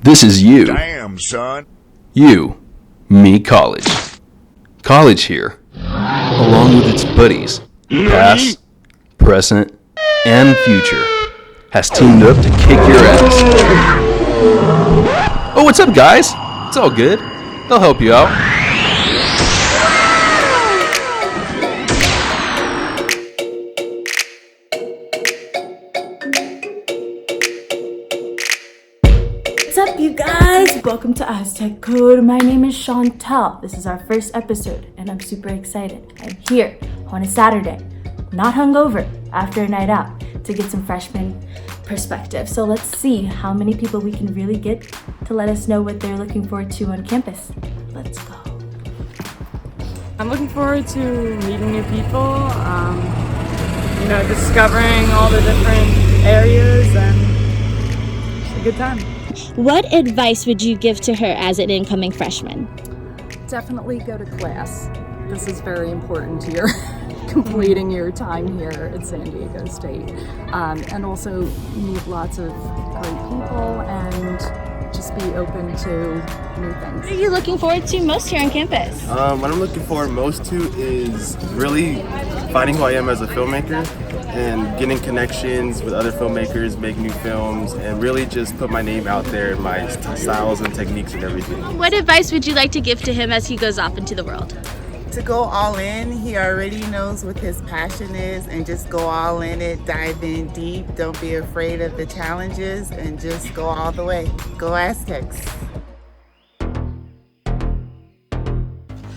This is you. Damn, son. You. Me, college. College here, along with its buddies, past, present, and future, has teamed up to kick your ass. Oh, what's up, guys? It's all good. They'll help you out. What's up, you guys? Welcome to Aztec Code. My name is Chantal. This is our first episode, and I'm super excited. I'm here on a Saturday, not hungover, after a night out, to get some freshman perspective. So let's see how many people we can really get to let us know what they're looking forward to on campus. Let's go. I'm looking forward to meeting new people, discovering all the different areas, and it's a good time. What advice would you give to her as an incoming freshman? Definitely go to class. This is very important to your completing your time here at San Diego State. And also meet lots of great people and just be open to new things. What are you looking forward to most here on campus? What I'm looking forward most to is really finding who I am as a filmmaker and getting connections with other filmmakers, make new films, and really just put my name out there, my styles and techniques and everything. What advice would you like to give to him as he goes off into the world? To go all in. He already knows what his passion is, and just go all in it, dive in deep, don't be afraid of the challenges, and just go all the way. Go Aztecs.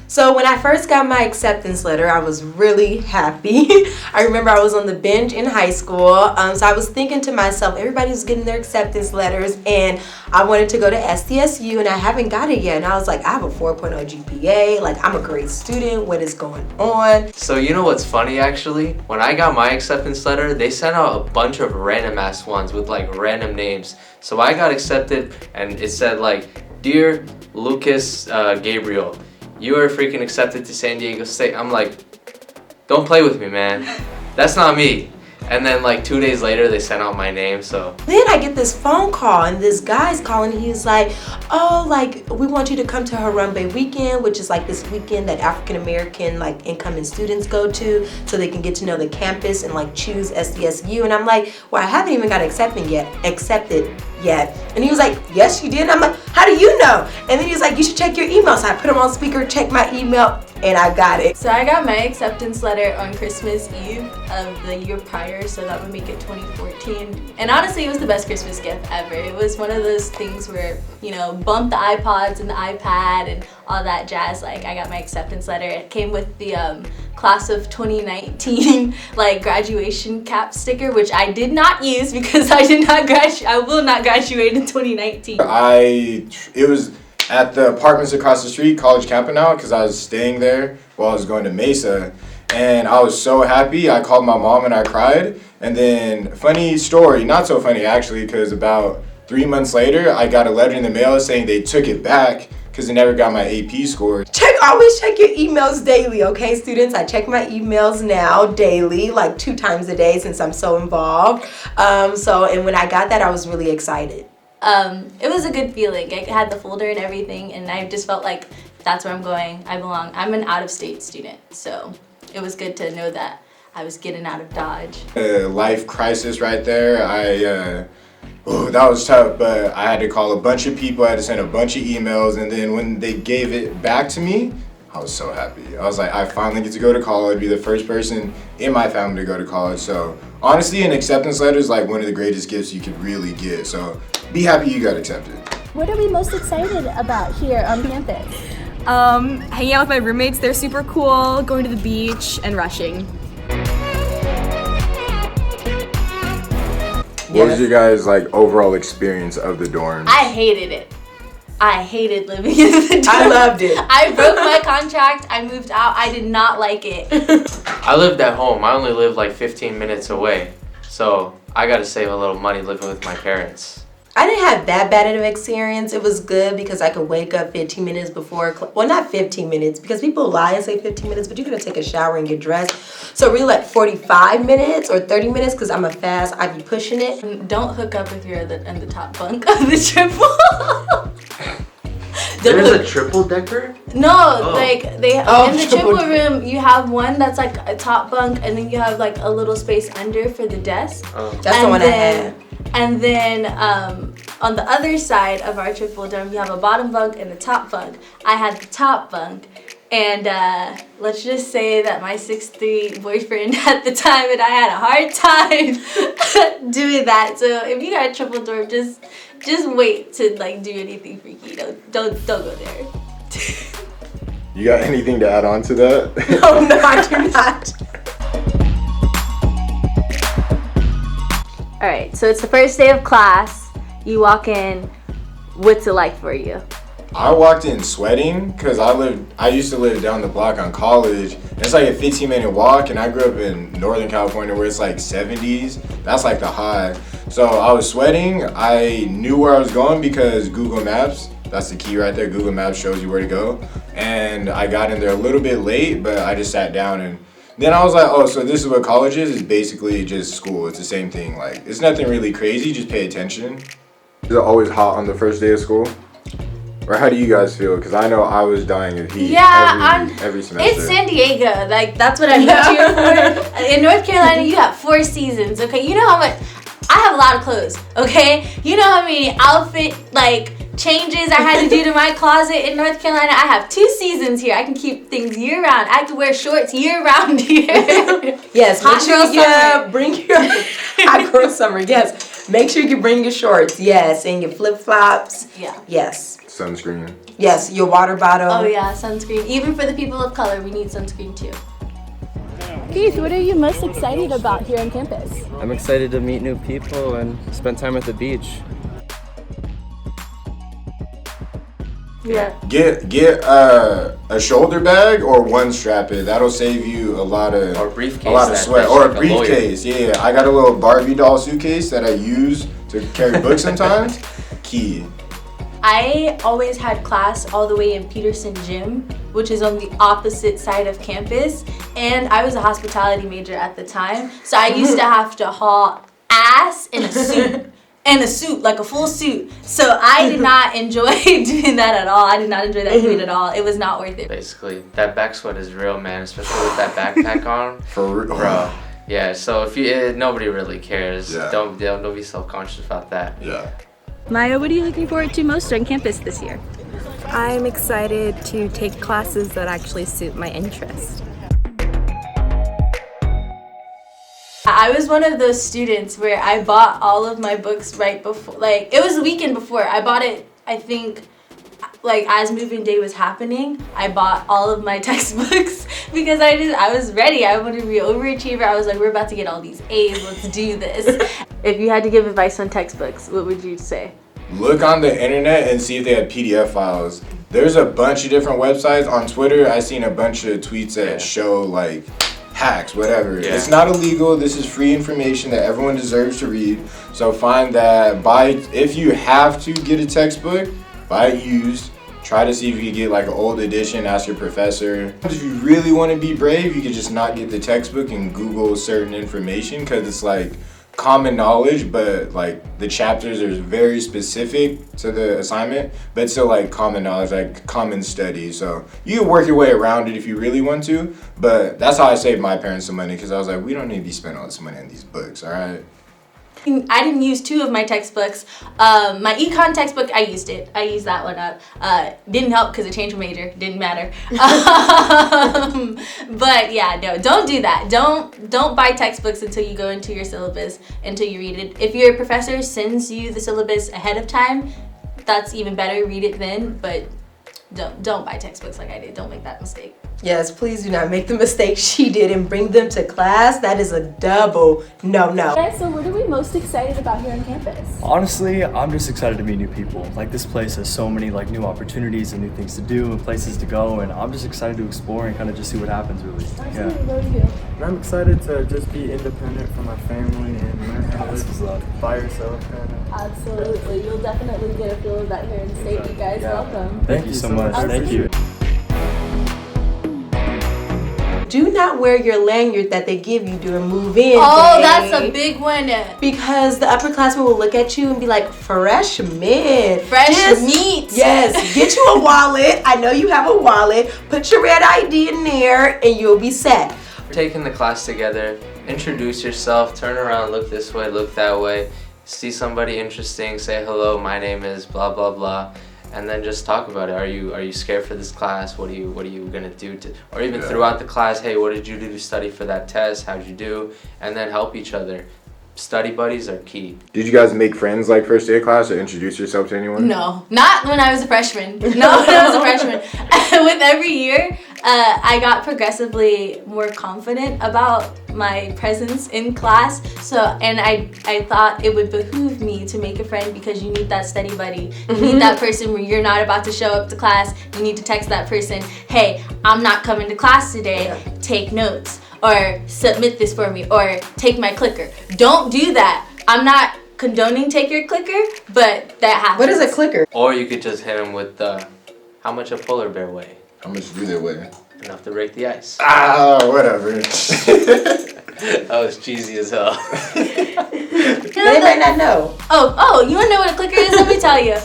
So when I first got my acceptance letter, I was really happy. I remember I was on the bench in high school, so I was thinking to myself, everybody was getting their acceptance letters, and I wanted to go to SDSU, and I haven't got it yet. And I was like, I have a 4.0 GPA, like I'm a great student, what is going on? So you know what's funny actually? When I got my acceptance letter, they sent out a bunch of random ass ones with like random names. So I got accepted, and it said like, Dear Lucas Gabriel, you are freaking accepted to San Diego State. I'm like, don't play with me, man. That's not me. And then like 2 days later, they sent out my name, so. Then I get this phone call, and this guy's calling. He's like, oh, like, we want you to come to Harambe Weekend, which is like this weekend that African-American like incoming students go to so they can get to know the campus and like choose SDSU. And I'm like, well, I haven't even got accepted yet. And he was like, yes, you did. And I'm like, how do you know? And then he was like, you should check your email. So I put him on speaker, checked my email, and I got it. So I got my acceptance letter on Christmas Eve of the year prior, so that would make it 2014. And honestly, it was the best Christmas gift ever. It was one of those things where, bump the iPods and the iPad and all that jazz. Like, I got my acceptance letter. It came with the class of 2019 like graduation cap sticker, which I did not use because I will not graduate in 2019. It was at the apartments across the street, College Campanile, because I was staying there while I was going to Mesa, and I was so happy. I called my mom and I cried. And then, funny story, not so funny actually, because about 3 months later, I got a letter in the mail saying they took it back because they never got my AP score. Always check your emails daily, okay, students? I check my emails now daily, like 2 times a day since I'm so involved. And when I got that, I was really excited. It was a good feeling. I had the folder and everything, and I just felt like that's where I'm going. I belong. I'm an out-of-state student, so it was good to know that I was getting out of Dodge. Life crisis right there. That was tough, but I had to call a bunch of people. I had to send a bunch of emails, and then when they gave it back to me, I was so happy. I was like, I finally get to go to college, be the first person in my family to go to college. So honestly, an acceptance letter is like one of the greatest gifts you could really get. So be happy you got accepted. What are we most excited about here on campus? Hanging out with my roommates, they're super cool, going to the beach, and rushing. What was your guys' overall experience of the dorms? I hated it. I hated living in the dorm. I loved it. I broke my contract. I moved out. I did not like it. I lived at home. I only lived like 15 minutes away. So I got to save a little money living with my parents. I didn't have that bad of an experience. It was good because I could wake up 15 minutes before, well, not 15 minutes, because people lie and say 15 minutes, but you're going to take a shower and get dressed. So really like 45 minutes or 30 minutes because I'm a fast, I be pushing it. Don't hook up if you're in the top bunk of the triple. There's a triple decker? No, like in the triple triple room, you have one that's like a top bunk, and then you have like a little space under for the desk. That's the one I had. And then on the other side of our triple dorm, you have a bottom bunk and a top bunk. I had the top bunk, and let's just say that my 6'3" boyfriend at the time, and I had a hard time doing that. So if you got a triple dorm, just wait to like do anything freaky. Don't go there. You got anything to add on to that? No, I do not. All right, so it's the first day of class. You walk in. What's it like for you? I walked in sweating because I used to live down the block on College. It's like a 15-minute walk, and I grew up in Northern California where it's like 70s. That's like the high. So I was sweating. I knew where I was going because Google Maps, that's the key right there. Google Maps shows you where to go. And I got in there a little bit late, but I just sat down, and then I was like, oh, so this is what college is? It's basically just school. It's the same thing. Like, it's nothing really crazy. Just pay attention. Is it always hot on the first day of school? Or how do you guys feel? Because I know I was dying of heat every semester. It's San Diego. Like, that's what I moved here for. In North Carolina, you have 4 seasons, okay? You know how much... I have a lot of clothes, okay? You know how many outfit, like, changes I had to do to my closet in North Carolina? I have 2 seasons here. I can keep things year-round. I can wear shorts year-round here. Yes, make sure you bring your hot girl summer. Yes, make sure you bring your shorts. Yes, and your flip-flops. Yeah. Yes. Sunscreen. Yes, your water bottle. Oh yeah, sunscreen. Even for the people of color, we need sunscreen too. Keith, what are you most excited about here on campus? I'm excited to meet new people and spend time at the beach. Yeah. Get a shoulder bag or one strap it. That'll save you a lot of sweat. Or a briefcase. Yeah, I got a little Barbie doll suitcase that I use to carry books sometimes. Key. I always had class all the way in Peterson Gym, which is on the opposite side of campus, and I was a hospitality major at the time, so I used to have to haul ass in a suit. Like a full suit. So I did not enjoy doing that at all. I did not enjoy that commute at all. It was not worth it. Basically, that back sweat is real, man, especially with that backpack on. For real. Bro. Yeah, so if you nobody really cares. Yeah. Don't be self-conscious about that. Yeah. Maya, what are you looking forward to most on campus this year? I'm excited to take classes that actually suit my interest. I was one of those students where I bought all of my books right before, like, it was the weekend before. I bought it, I think, like, as moving day was happening, I bought all of my textbooks because I was ready. I wanted to be an overachiever. I was like, we're about to get all these A's. Let's do this. If you had to give advice on textbooks, what would you say? Look on the internet and see if they have PDF files. There's a bunch of different websites. On Twitter, I've seen a bunch of tweets that show, like, hacks, whatever. Yeah. It's not illegal. This is free information that everyone deserves to read. So find that. If you have to get a textbook, buy it used. Try to see if you can get like an old edition, ask your professor. If you really want to be brave, you could just not get the textbook and Google certain information because it's like common knowledge, but like the chapters are very specific to the assignment, but it's still like common knowledge, like common study. So you can work your way around it if you really want to, but that's how I saved my parents some money because I was like, we don't need to be spending all this money on these books, all right? I didn't use 2 of my textbooks. My econ textbook, I used it. I used that one up. Didn't help because it changed my major. Didn't matter. But yeah, no, don't do that. Don't buy textbooks until you go into your syllabus, until you read it. If your professor sends you the syllabus ahead of time, that's even better. Read it then, but don't buy textbooks like I did. Don't make that mistake. Yes, please do not make the mistake she did and bring them to class. That is a double no. Okay, so what are we most excited about here on campus? Honestly, I'm just excited to meet new people. Like, this place has so many like new opportunities and new things to do and places to go, and I'm just excited to explore and kind of just see what happens, really. Yeah. What are you? And I'm excited to just be independent from my family and learn how to live by yourself. Absolutely. You'll definitely get a feel of that here in state. You guys, welcome. Thank you so much. Thank you. Do not wear your lanyard that they give you during move-in Oh, day, that's a big one. because the upperclassmen will look at you and be like, freshman. Fresh meat. Yes, get you a wallet. I know you have a wallet. Put your red ID in there and you'll be set. Taking the class together, introduce yourself, turn around, look this way, look that way, see somebody interesting, say hello, my name is blah blah blah, and then just talk about it. Are you scared for this class? What are you gonna do to, or even throughout the class, hey, what did you do to study for that test? How'd you do? And then help each other. Study buddies are key. Did you guys make friends like first day of class or introduce yourself to anyone? No, not when I was a freshman. Not when I was a freshman. With every year, I got progressively more confident about my presence in class. And I thought it would behoove me to make a friend because you need that study buddy. You need that person where you're not about to show up to class. You need to text that person, hey, I'm not coming to class today. Take notes. Or submit this for me, or take my clicker. Don't do that. I'm not condoning take your clicker, but that happens. What is a clicker? Or you could just hit them with how much a polar bear weigh? How much do they weigh? Enough to break the ice. Whatever. That was cheesy as hell. They might not know. Oh, you wanna know what a clicker is? Let me tell you.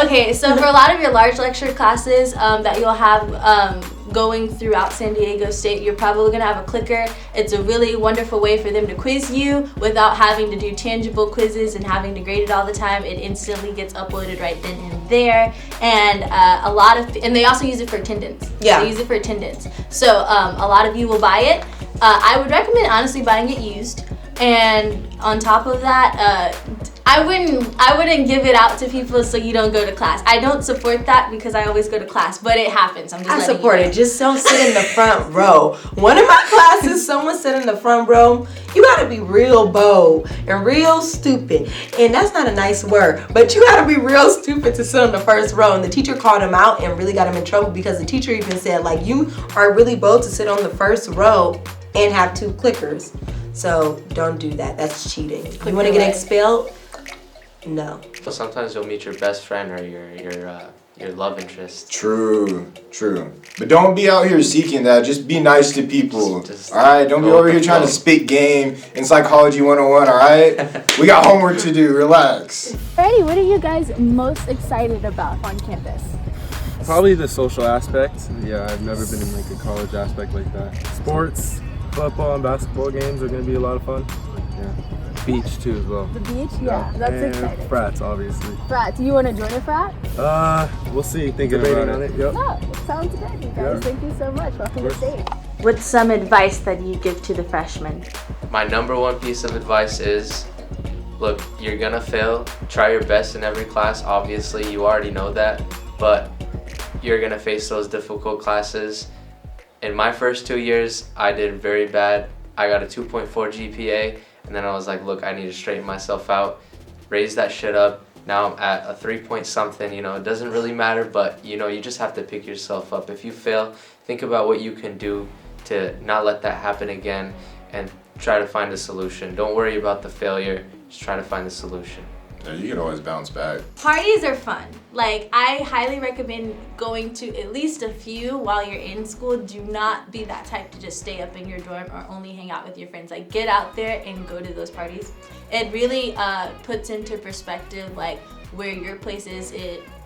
Okay, so for a lot of your large lecture classes that you'll have going throughout San Diego State, you're probably gonna have a clicker. It's a really wonderful way for them to quiz you without having to do tangible quizzes and having to grade it all the time. It instantly gets uploaded right then and there. And and they also use it for attendance. Yeah. They use it for attendance. So a lot of you will buy it. I would recommend honestly buying it used. And on top of that, I wouldn't give it out to people so you don't go to class. I don't support that because I always go to class, but it happens. I support it. Just don't sit in the front row. One of my classes, someone sit in the front row. You gotta be real bold and real stupid. And that's not a nice word, but you gotta be real stupid to sit on the first row. And the teacher called him out and really got him in trouble because the teacher even said, like, you are really bold to sit on the first row and have 2 clickers. So don't do that. That's cheating. You wanna get expelled? No. So sometimes you'll meet your best friend or your love interest. True. But don't be out here seeking that. Just be nice to people. Alright? Don't be over here trying to spit game in Psychology 101, alright? We got homework to do. Relax. Alrighty, what are you guys most excited about on campus? Probably the social aspect. Yeah, I've never been in like a college aspect like that. Sports, football and basketball games are gonna be a lot of fun. Yeah. Beach too as well. The beach? Yeah, that's and exciting. Frats, obviously. Frat, do you want to join a frat? We'll see. Thinking about it. Yep. No, sounds good, you guys. Yeah. Thank you so much. Welcome to state. What's some advice that you give to the freshmen? My number one piece of advice is, look, you're gonna fail. Try your best in every class. Obviously, you already know that, but you're gonna face those difficult classes. In my first 2 years, I did very bad. I got a 2.4 GPA, and then I was like, look, I need to straighten myself out, raise that shit up. Now I'm at a 3 point something, it doesn't really matter, but you just have to pick yourself up. If you fail, think about what you can do to not let that happen again and try to find a solution. Don't worry about the failure, just try to find the solution. Yeah, you can always bounce back. Parties are fun. Like, I highly recommend going to at least a few while you're in school. Do not be that type to just stay up in your dorm or only hang out with your friends. Like, get out there and go to those parties. It really puts into perspective, like, where your place is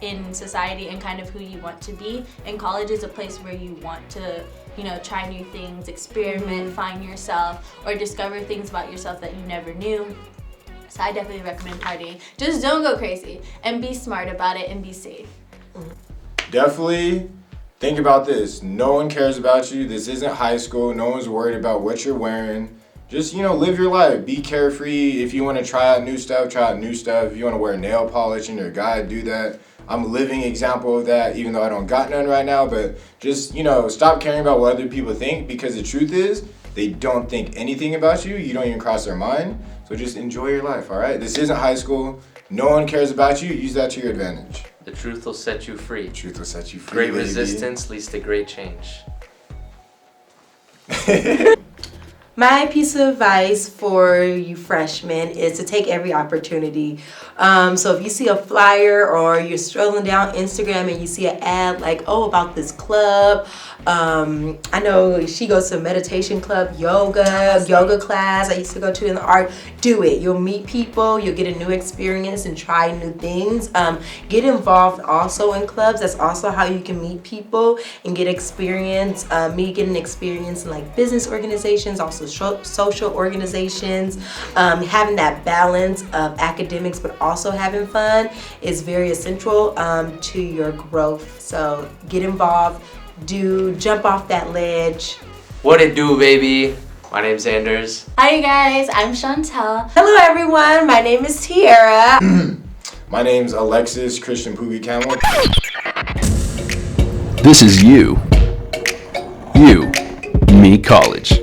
in society and kind of who you want to be. And college is a place where you want to, try new things, experiment, find yourself, or discover things about yourself that you never knew. So I definitely recommend partying. Just don't go crazy and be smart about it and be safe. Definitely think about this. No one cares about you. This isn't high school. No one's worried about what you're wearing. Just, live your life. Be carefree. If you want to try out new stuff, try out new stuff. If you want to wear nail polish in your guy, do that. I'm a living example of that, even though I don't got none right now. But just, stop caring about what other people think, because the truth is, they don't think anything about you. You don't even cross their mind. So just enjoy your life, all right? This isn't high school. No one cares about you. Use that to your advantage. The truth will set you free. The truth will set you free, Great baby. resistance leads to great change. My piece of advice for you freshmen is to take every opportunity. So if you see a flyer or you're strolling down Instagram and you see an ad like, about this club, I know she goes to a meditation club, yoga class I used to go to in the art. Do it. You'll meet people, you'll get a new experience and try new things. Get involved also in clubs. That's also how you can meet people and get experience. Me getting experience in like business organizations, also social organizations. Having that balance of academics but also having fun is very essential to your growth. So get involved. Jump off that ledge. What it do, baby? My name's Anders. Hi, you guys. I'm Chantel. Hello, everyone. My name is Tiara. My name's Alexis Christian Poogie Camel. This is you, me, college.